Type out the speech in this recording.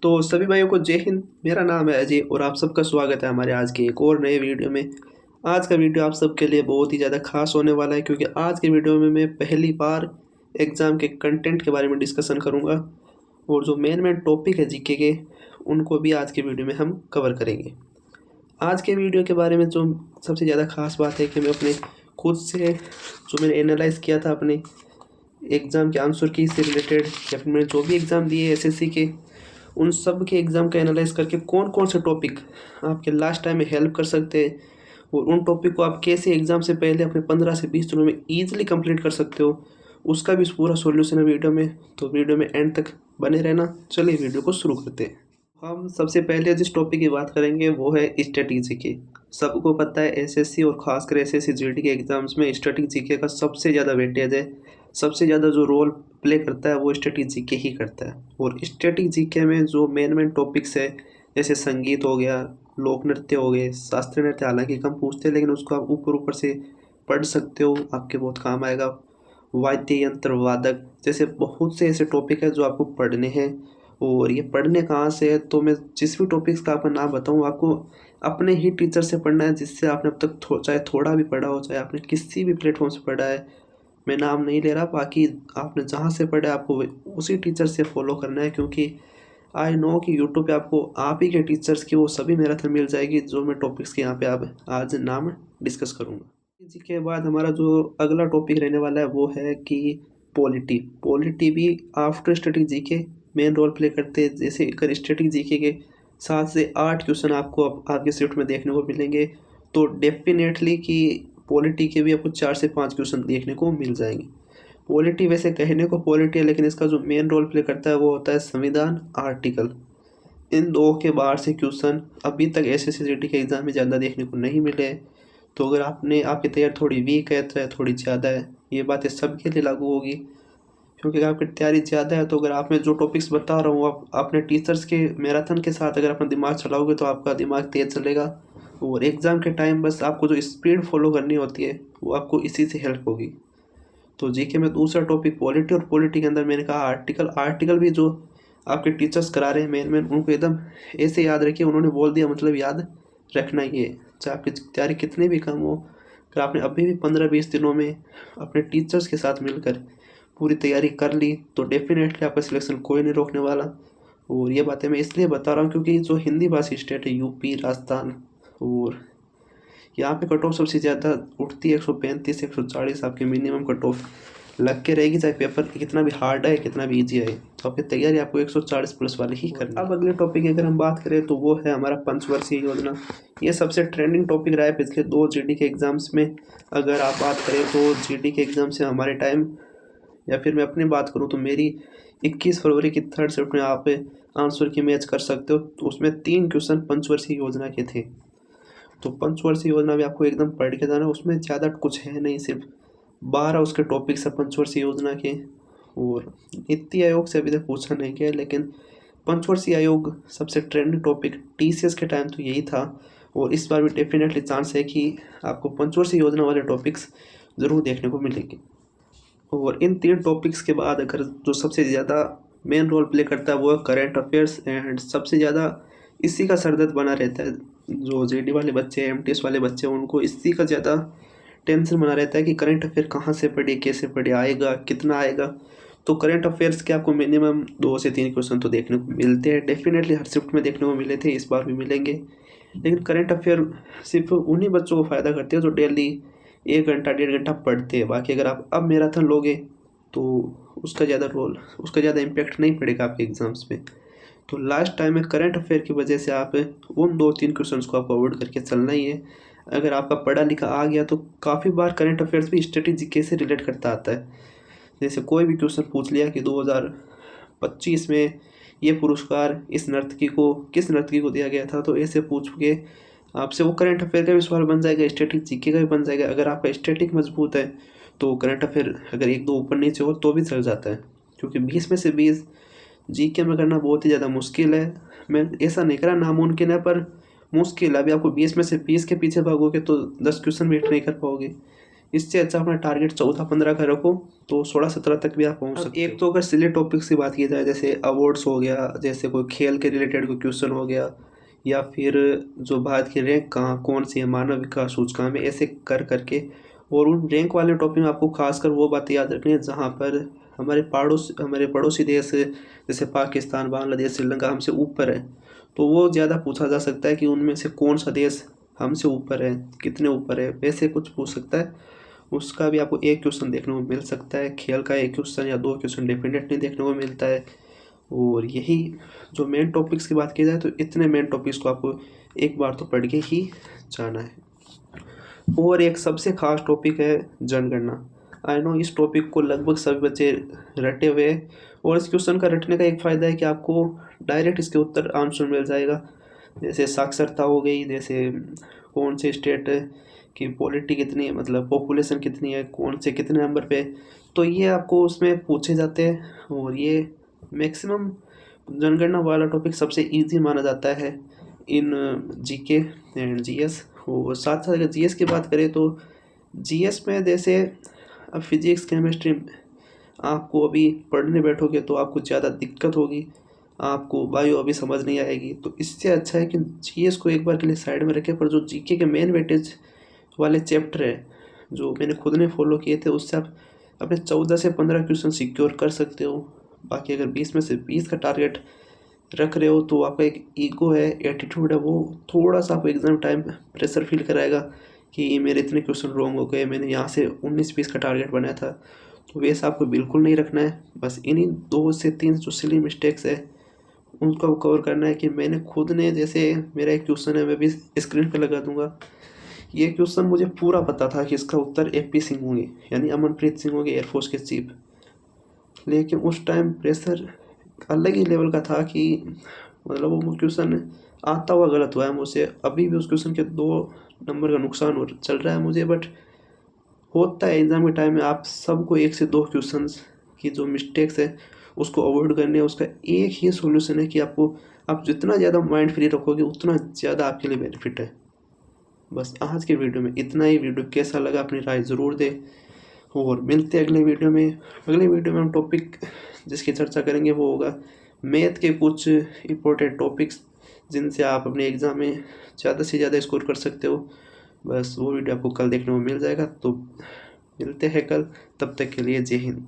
तो सभी भाइयों को जय हिंद। मेरा नाम है अजय और आप सबका स्वागत है हमारे आज के एक और नए वीडियो में। आज का वीडियो आप सबके लिए बहुत ही ज़्यादा खास होने वाला है, क्योंकि आज के वीडियो में मैं पहली बार एग्ज़ाम के कंटेंट के बारे में डिस्कशन करूंगा और जो मेन टॉपिक है जीके के, उनको भी आज के वीडियो में हम कवर करेंगे। आज के वीडियो के बारे में जो सबसे ज़्यादा खास बात है कि मैं अपने खुद से जो मैंने एनालाइज़ किया था अपने एग्ज़ाम के आंसर की से रिलेटेड, या फिर मैंने जो भी एग्ज़ाम दिए एसएससी के, उन सब के एग्ज़ाम का एनालाइज करके कौन कौन से टॉपिक आपके लास्ट टाइम में हेल्प कर सकते हैं और उन टॉपिक को आप कैसे एग्ज़ाम से पहले अपने 15 से 20 दिनों में ईजिली कंप्लीट कर सकते हो, उसका भी पूरा सॉल्यूशन है वीडियो में। तो वीडियो में एंड तक बने रहना। चलिए वीडियो को शुरू करते हैं। हम सबसे पहले जिस टॉपिक की बात करेंगे वो है स्टैटिक जीके। सबको पता है एसएससी और खासकर एसएससी जीडी के एग्ज़ाम्स में स्टैटिक जीके का सबसे ज़्यादा वेटेज है। सबसे ज़्यादा जो रोल प्ले करता है वो स्टैटिक जीके ही करता है। और स्टैटिक जीके में जो मेन टॉपिक्स है, जैसे संगीत हो गया, लोक नृत्य हो गए, शास्त्रीय नृत्य हालांकि कम पूछते हैं लेकिन उसको आप ऊपर ऊपर से पढ़ सकते हो, आपके बहुत काम आएगा। वाद्य यंत्र वादक जैसे बहुत से ऐसे टॉपिक है जो आपको पढ़ने हैं। और ये पढ़ने कहाँ से है, तो मैं जिस भी टॉपिक्स का आपका नाम बताऊँ, आपको अपने ही टीचर से पढ़ना है जिससे आपने अब तक चाहे थोड़ा भी पढ़ा हो, चाहे आपने किसी भी प्लेटफॉर्म से पढ़ा है। मैं नाम नहीं ले रहा, बाकी आपने जहाँ से पढ़ा है आपको उसी टीचर से फॉलो करना है, क्योंकि आई नो कि यूट्यूब पे आपको आप ही के टीचर्स की वो सभी मैराथन मिल जाएगी जो मैं टॉपिक्स के यहाँ पे आप आज नाम डिस्कस करूँगा। इसी के बाद हमारा जो अगला टॉपिक रहने वाला है वो है कि पॉलिटी। पॉलिटी भी after static GK main role play करते हैं। जैसे अगर स्टैटिक जीके के 7 से 8 क्वेश्चन आपको आपके शिफ्ट में देखने को मिलेंगे, तो डेफिनेटली कि पॉलिटी के भी आपको 4 से 5 क्वेश्चन देखने को मिल जाएंगे। पॉलिटी वैसे कहने को पॉलिटी है, लेकिन इसका जो मेन रोल प्ले करता है वो होता है संविधान, आर्टिकल। इन दो के बाहर से क्वेश्चन अभी तक एसएससी जीडी के एग्ज़ाम में ज़्यादा देखने को नहीं मिले। तो अगर आपकी तैयारी थोड़ी वीक है, तो थोड़ी ज़्यादा है, ये बातें सबके लिए लागू होगी। क्योंकि अगर आपकी तैयारी ज़्यादा है तो अगर आप मैं जो टॉपिक्स बता रहा हूँ आप अपने टीचर्स के मैराथन के साथ अगर अपना दिमाग चलाओगे तो आपका दिमाग तेज़ चलेगा। और एग्ज़ाम के टाइम बस आपको जो स्पीड फॉलो करनी होती है वो आपको इसी से हेल्प होगी। तो जीके में दूसरा टॉपिक पॉलिटी, और पॉलिटी के अंदर मैंने कहा आर्टिकल। आर्टिकल भी जो आपके टीचर्स करा रहे हैं मेन उनको एकदम ऐसे याद रखिए, उन्होंने बोल दिया मतलब याद रखना ही है, चाहे आपकी तैयारी कितनी भी कम हो। अगर आपने अभी भी 15-20 दिनों में अपने टीचर्स के साथ मिलकर पूरी तैयारी कर ली तो डेफिनेटली आपका सिलेक्शन कोई नहीं रोकने वाला। और ये बातें मैं इसलिए बता रहा हूँ क्योंकि जो हिंदी भाषी स्टेट है यूपी, राजस्थान, और यहाँ पे कट ऑफ सबसे ज़्यादा उठती है 135 से 140 आपकी मिनिमम कट ऑफ लग के रहेगी, चाहे पेपर कितना भी हार्ड है कितना भी इजी है। तो आपकी तैयारी आपको 140 प्लस वाली ही करनी है। अब अगले टॉपिक की अगर हम बात करें तो वो है हमारा पंचवर्षीय योजना। ये सबसे ट्रेंडिंग टॉपिक रहा है पिछले 2 जीडी के एग्ज़ाम्स में। अगर आप बात करें तो जीडी के एग्ज़ाम से हमारे टाइम, या फिर मैं अपनी बात करूँ तो मेरी 21 फरवरी की थर्ड शिफ्ट में आप आंसर की मैच कर सकते हो। तो उसमें 3 क्वेश्चन पंचवर्षीय योजना के थे। तो पंचवर्षीय योजना भी आपको एकदम पढ़ के जाना, उसमें ज़्यादा कुछ है नहीं, सिर्फ 12 उसके टॉपिक्स है पंचवर्षीय योजना के। और नीति आयोग से अभी तक पूछा नहीं गया, लेकिन पंचवर्षीय आयोग सबसे ट्रेंडिंग टॉपिक टीसीएस के टाइम तो यही था। और इस बार भी डेफिनेटली चांस है कि आपको पंचवर्षीय योजना वाले टॉपिक्स ज़रूर देखने को मिलेंगे। और इन 3 टॉपिक्स के बाद अगर जो सबसे ज़्यादा मेन रोल प्ले करता है वो है करंट अफेयर्स, एंड सबसे ज़्यादा इसी का सरदर्द बना रहता है। जो जीडी वाले बच्चे हैं, एमटीएस वाले बच्चे हैं, उनको इसी का ज़्यादा टेंशन बना रहता है कि करंट अफेयर कहाँ से पढ़े, कैसे पढ़े, आएगा कितना आएगा। तो करंट अफेयर्स के आपको मिनिमम 2 से 3 क्वेश्चन तो देखने को मिलते हैं, डेफिनेटली हर शिफ्ट में देखने को मिले थे, इस बार भी मिलेंगे। लेकिन करंट अफेयर सिर्फ उन्हीं बच्चों को फ़ायदा करते हैं जो डेली 1 घंटा 1.5 घंटा पढ़ते हैं। बाकी अगर आप अब मैराथन लोगे तो उसका ज़्यादा इम्पैक्ट नहीं पड़ेगा आपके एग्ज़ाम्स में। तो लास्ट टाइम में करंट अफेयर की वजह से आप उन 2-3 क्वेश्चंस को आपको अवॉइड करके चलना ही है। अगर आपका पढ़ा लिखा आ गया तो काफ़ी बार करंट अफेयर्स भी स्ट्रेटेजी से रिलेट करता आता है। जैसे कोई भी क्वेश्चन पूछ लिया कि 2025 में ये पुरस्कार इस नर्तकी को किस नर्तकी को दिया गया था, तो ऐसे पूछ के आपसे वो करंट अफेयर का भी सवाल बन जाएगा, स्टैटिक जीके का भी बन जाएगा। अगर आपका स्टैटिक मजबूत है तो करंट अफेयर अगर 1-2 ऊपर नीचे हो तो भी चल जाता है, क्योंकि 20 में से 20 जीके में करना बहुत ही ज़्यादा मुश्किल है। मैं ऐसा नहीं करा नामुमकिन है, पर मुश्किल है। अभी आपको 20 में से 20 के पीछे भागोगे तो 10 क्वेश्चन भी नहीं कर पाओगे। इससे अच्छा अपना टारगेट 14-15 का रखो तो 16-17 तक भी आप पहुंच सकते हो। एक तो अगर सिली टॉपिक्स की बात की जाए, जैसे अवार्ड्स हो गया, जैसे कोई खेल के रिलेटेड कोई क्वेश्चन हो गया, या फिर जो भारत की रैंक कहाँ कौन सी है मानव विकास सूचकांक में, ऐसे कर करके। और उन रैंक वाले टॉपिक में आपको खासकर वो बातें याद रखनी है जहाँ पर हमारे पड़ोसी देश जैसे पाकिस्तान, बांग्लादेश, श्रीलंका हमसे ऊपर है, तो वो ज़्यादा पूछा जा सकता है कि उनमें से कौन सा देश हमसे ऊपर है, कितने ऊपर है, वैसे कुछ पूछ सकता है। उसका भी आपको एक क्वेश्चन देखने को मिल सकता है। खेल का एक क्वेश्चन या 2 क्वेश्चन डेफिनेटली देखने को मिलता है। और यही जो मेन टॉपिक्स की बात की जाए तो इतने मेन टॉपिक्स को आपको एक बार तो पढ़ के ही जाना है। और एक सबसे खास टॉपिक है जनगणना। आई नो इस टॉपिक को लगभग सभी बच्चे रटे हुए हैं, और इस क्वेश्चन का रटने का एक फ़ायदा है कि आपको डायरेक्ट इसके उत्तर आंसर मिल जाएगा। जैसे साक्षरता हो गई, जैसे कौन से स्टेट की पॉलिटी कितनी है, मतलब पॉपुलेशन कितनी है, कौन से कितने नंबर पे, तो ये आपको उसमें पूछे जाते हैं। और ये मैक्सिमम जनगणना वाला टॉपिक सबसे इजी माना जाता है इन जीके एंड जीएस। और साथ साथ अगर जीएस की बात करें तो जीएस में जैसे अब फिजिक्स केमिस्ट्री आपको अभी पढ़ने बैठोगे तो आपको ज़्यादा दिक्कत होगी, आपको बायो अभी समझ नहीं आएगी। तो इससे अच्छा है कि जीएस को एक बार के लिए साइड में रखें, पर जो जीके के मेन वेटेज वाले चैप्टर है जो मैंने खुद ने फॉलो किए थे, उससे आप अपने 14 से 15 क्वेश्चन सिक्योर कर सकते हो। बाकी अगर 20 में से 20 का टारगेट रख रहे हो तो आपका एक ईगो है, एटीट्यूड है, वो थोड़ा सा आपको एग्ज़ाम टाइम प्रेशर फील कराएगा कि मेरे इतने क्वेश्चन रॉन्ग हो गए, मैंने यहाँ से 19-20 का टारगेट बनाया था। तो वैसा आपको बिल्कुल नहीं रखना है। बस इन्हीं 2 से 3 जो सिली मिस्टेक्स है उनको कवर करना है। कि मैंने खुद ने, जैसे मेरा एक क्वेश्चन है, मैं भी स्क्रीन पे लगा दूंगा, ये क्वेश्चन मुझे पूरा पता था कि इसका उत्तर एपी सिंह होंगे, यानी अमनप्रीत सिंह होंगे, एयरफोर्स के चीफ। लेकिन उस टाइम प्रेशर अलग ही लेवल का था कि मतलब वो क्वेश्चन आता हुआ गलत हुआ है मुझसे। अभी भी उस क्वेश्चन के 2 नंबर का नुकसान हो चल रहा है मुझे। बट होता है एग्ज़ाम के टाइम में, आप सबको 1 से 2 क्वेश्चंस की जो मिस्टेक्स है उसको अवॉइड करने है। उसका एक ही सॉल्यूशन है कि आप जितना ज़्यादा माइंड फ्री रखोगे उतना ज़्यादा आपके लिए बेनिफिट है। बस आज के वीडियो में इतना ही। वीडियो कैसा लगा अपनी राय ज़रूर दें, और मिलते हैं अगले वीडियो में। अगले वीडियो में हम टॉपिक जिसकी चर्चा करेंगे वो होगा मैथ के कुछ इम्पोर्टेंट टॉपिक्स जिनसे आप अपने एग्ज़ाम में ज़्यादा से ज़्यादा स्कोर कर सकते हो। बस वो वीडियो आपको कल देखने को मिल जाएगा। तो मिलते हैं कल, तब तक के लिए जय हिंद।